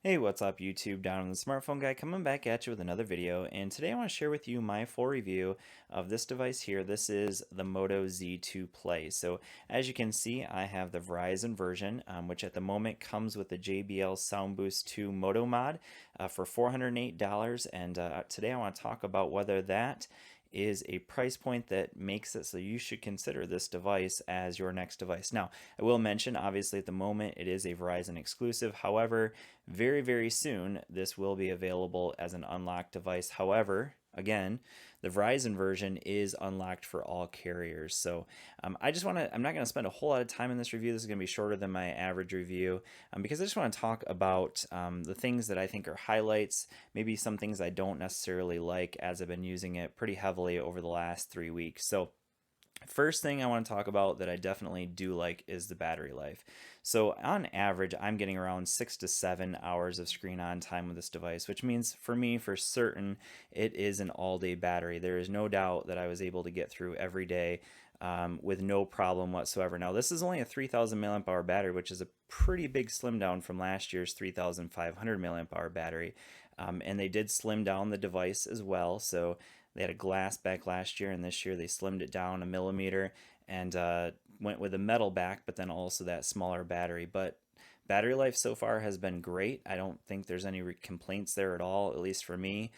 Hey, what's up YouTube? Down on the smartphone guy coming back at you with another video, and today I want to share with you my full review of this device here. This is the Moto Z2 Play. So as you can see, I have the Verizon version, which at the moment comes with the JBL Sound Boost 2 Moto mod for $408, and today I want to talk about whether that is a price point that makes it so you should consider this device as your next device. Now, I will mention, obviously at the moment it is a Verizon exclusive. However, very soon this will be available as an unlocked device. However, again, the Verizon version is unlocked for all carriers. So I'm not going to spend a whole lot of time in this review. This is going to be shorter than my average review because I just want to talk about the things that I think are highlights, maybe some things I don't necessarily like as I've been using it pretty heavily over the last 3 weeks. So first thing I want to talk about that I definitely do like is the battery life. So on average, I'm getting around 6 to 7 hours of screen on time with this device, which means for me, for certain, it is an all-day battery. There is no doubt that I was able to get through every day with no problem whatsoever. Now, this is only a 3,000 milliamp hour battery, which is a pretty big slim down from last year's 3,500 milliamp hour battery. And they did slim down the device as well. So they had a glass back last year, and this year they slimmed it down a millimeter and went with a metal back, but then also that smaller battery. But battery life so far has been great. I don't think there's any complaints there at all, at least for me.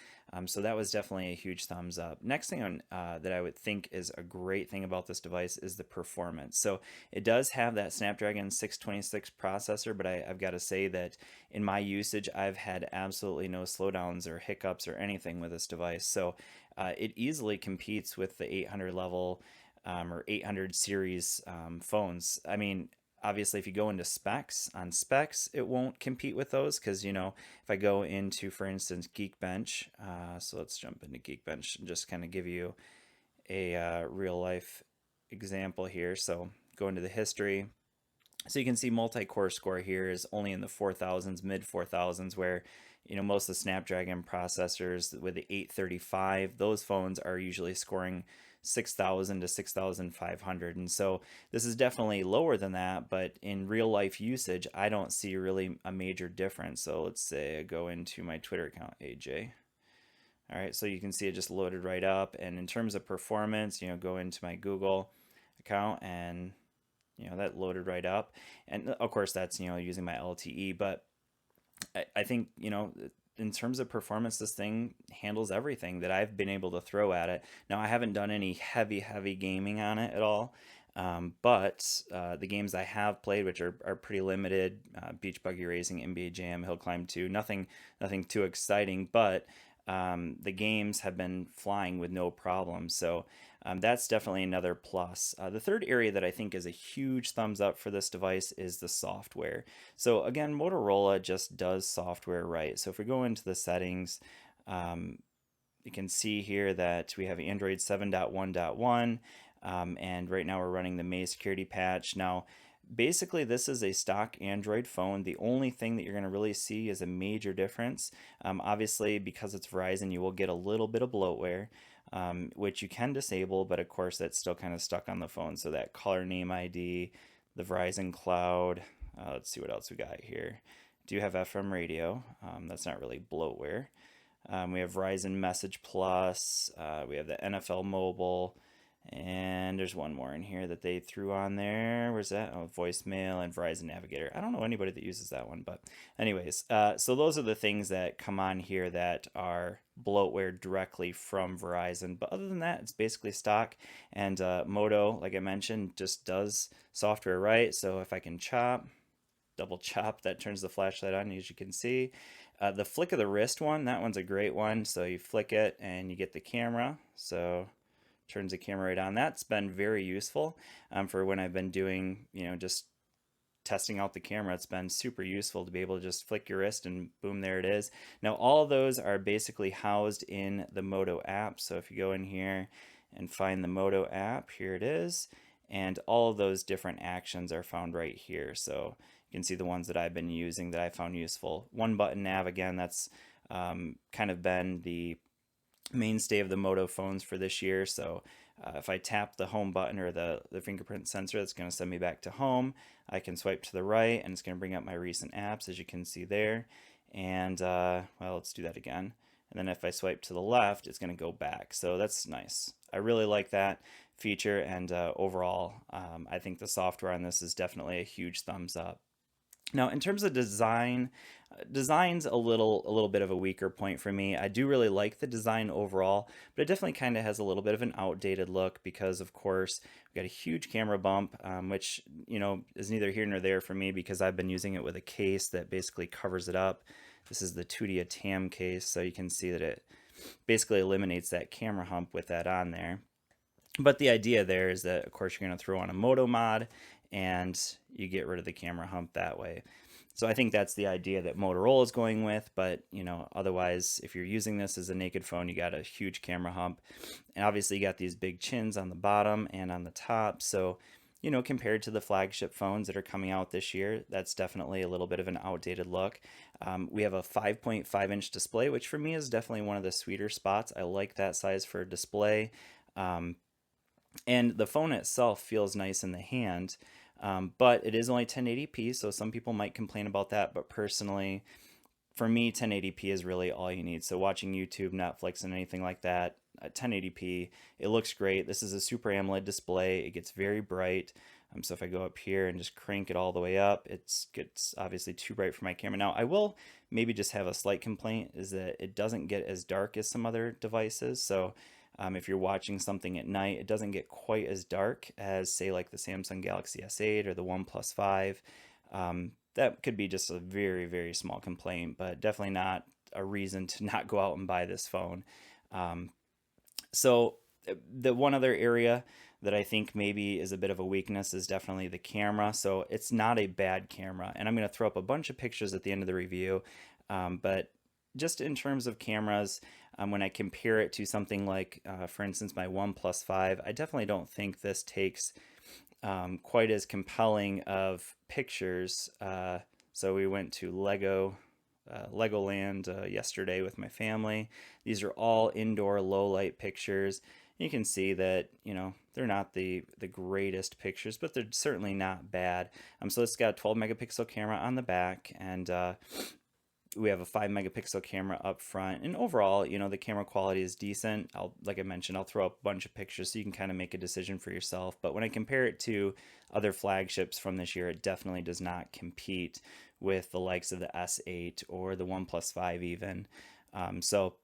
So that was definitely a huge thumbs up. Next thing that I would think is a great thing about this device is the performance. So it does have that Snapdragon 626 processor, but I've got to say that in my usage, I've had absolutely no slowdowns or hiccups or anything with this device. So it easily competes with the 800 level or 800 series phones. I mean, obviously, if you go into specs, it won't compete with those because, if I go into, for instance, Geekbench, so let's jump into Geekbench and just kind of give you a real life example here. So go into the history. So you can see multi-core score here is only in the 4000s, mid 4000s, where most of the Snapdragon processors with the 835, those phones are usually scoring 6,000 to 6,500. And so this is definitely lower than that, but in real life usage, I don't see really a major difference. So let's say I go into my Twitter account, AJ. All right, so you can see it just loaded right up. And in terms of performance, go into my Google account and that loaded right up. And of course that's using my LTE, but I think in terms of performance, this thing handles everything that I've been able to throw at it. Now, I haven't done any heavy gaming on it at all, but the games I have played, which are pretty limited, beach buggy racing, NBA Jam, Hill Climb 2, nothing too exciting, but the games have been flying with no problem. So that's definitely another plus. The third area that I think is a huge thumbs up for this device is the software. So again, Motorola just does software right. So if we go into the settings, you can see here that we have Android 7.1.1, and right now we're running the May security patch. Now, basically, this is a stock Android phone. The only thing that you're going to really see is a major difference. Obviously, because it's Verizon, you will get a little bit of bloatware, which you can disable, but of course, that's still kind of stuck on the phone. So that caller name ID, the Verizon Cloud. Let's see what else we got here. Do have FM radio. That's not really bloatware. We have Verizon Message Plus. We have the NFL Mobile. And there's one more in here that they threw on there. Where's that? Oh, voicemail and Verizon Navigator. I don't know anybody that uses that one, but anyways, so those are the things that come on here that are bloatware directly from Verizon. But other than that, it's basically stock. And Moto, like I mentioned, just does software right. So if I can double chop, that turns the flashlight on, as you can see. The flick of the wrist one, that one's a great one. So you flick it and you get the camera. So turns the camera right on. That's been very useful for when I've been doing, just testing out the camera. It's been super useful to be able to just flick your wrist and boom, there it is. Now, all of those are basically housed in the Moto app. So if you go in here and find the Moto app, here it is. And all of those different actions are found right here. So you can see the ones that I've been using that I found useful. One button nav, again, that's kind of been the mainstay of the Moto phones for this year. So if I tap the home button or the fingerprint sensor, that's going to send me back to home. I can swipe to the right and it's going to bring up my recent apps, as you can see there. and well, let's do that again. And then if I swipe to the left, it's going to go back. So that's nice. I really like that feature, and overall, I think the software on this is definitely a huge thumbs up. Now, in terms of design, design's a little bit of a weaker point for me. I do really like the design overall, but it definitely kind of has a little bit of an outdated look because, of course, we've got a huge camera bump, which is neither here nor there for me because I've been using it with a case that basically covers it up. This is the Tudia TAM case, so you can see that it basically eliminates that camera hump with that on there. But the idea there is that, of course, you're going to throw on a Moto mod and you get rid of the camera hump that way. So I think that's the idea that Motorola is going with, but otherwise, if you're using this as a naked phone, you got a huge camera hump. And obviously you got these big chins on the bottom and on the top. So, compared to the flagship phones that are coming out this year, that's definitely a little bit of an outdated look. We have a 5.5-inch display, which for me is definitely one of the sweeter spots. I like that size for a display. And the phone itself feels nice in the hand, but it is only 1080p, so some people might complain about that. But personally, for me, 1080p is really all you need. So watching YouTube, Netflix, and anything like that, 1080p, it looks great. This is a Super AMOLED display. It gets very bright. So if I go up here and just crank it all the way up, it gets obviously too bright for my camera. Now, I will maybe just have a slight complaint, is that it doesn't get as dark as some other devices. So if you're watching something at night, it doesn't get quite as dark as, say, like the Samsung Galaxy S8 or the OnePlus 5. That could be just a very, very small complaint, but definitely not a reason to not go out and buy this phone. So the one other area that I think maybe is a bit of a weakness is definitely the camera. So it's not a bad camera, and I'm going to throw up a bunch of pictures at the end of the review, but just in terms of cameras, when I compare it to something like, for instance, my OnePlus 5, I definitely don't think this takes quite as compelling of pictures. So we went to Legoland yesterday with my family. These are all indoor low light pictures. You can see that, they're not the greatest pictures, but they're certainly not bad. So it's got a 12 megapixel camera on the back, and we have a 5 megapixel camera up front, and overall, the camera quality is decent. Like I mentioned, I'll throw up a bunch of pictures so you can kind of make a decision for yourself. But when I compare it to other flagships from this year, it definitely does not compete with the likes of the S8 or the OnePlus 5 even. So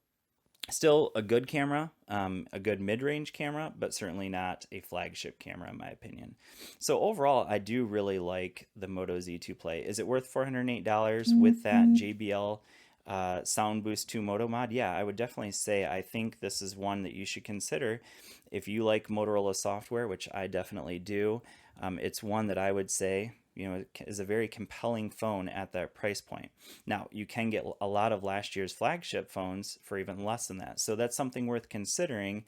still a good camera, a good mid-range camera, but certainly not a flagship camera in my opinion. So overall, I do really like the Moto Z2 Play. Is it worth $408 with that JBL Sound Boost 2 Moto mod? Yeah, I would definitely say I think this is one that you should consider if you like Motorola software, which I definitely do. It's one that I would say is a very compelling phone at that price point. Now, you can get a lot of last year's flagship phones for even less than that. So that's something worth considering,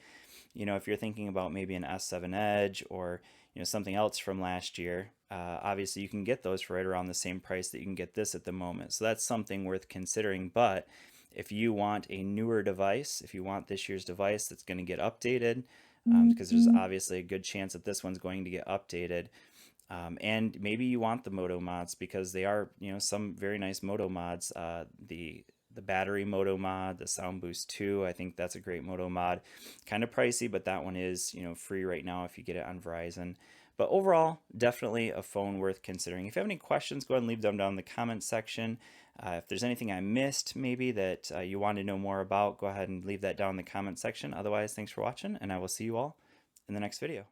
if you're thinking about maybe an S7 Edge or, something else from last year. Obviously, you can get those for right around the same price that you can get this at the moment. So that's something worth considering. But if you want a newer device, if you want this year's device that's going to get updated, because there's obviously a good chance that this one's going to get updated, and maybe you want the Moto mods because they are, some very nice Moto mods. The battery Moto mod, the Sound Boost 2, I think that's a great Moto mod. Kind of pricey, but that one is, free right now if you get it on Verizon. But overall, definitely a phone worth considering. If you have any questions, go ahead and leave them down in the comments section. If there's anything I missed maybe that you want to know more about, go ahead and leave that down in the comment section. Otherwise, thanks for watching, and I will see you all in the next video.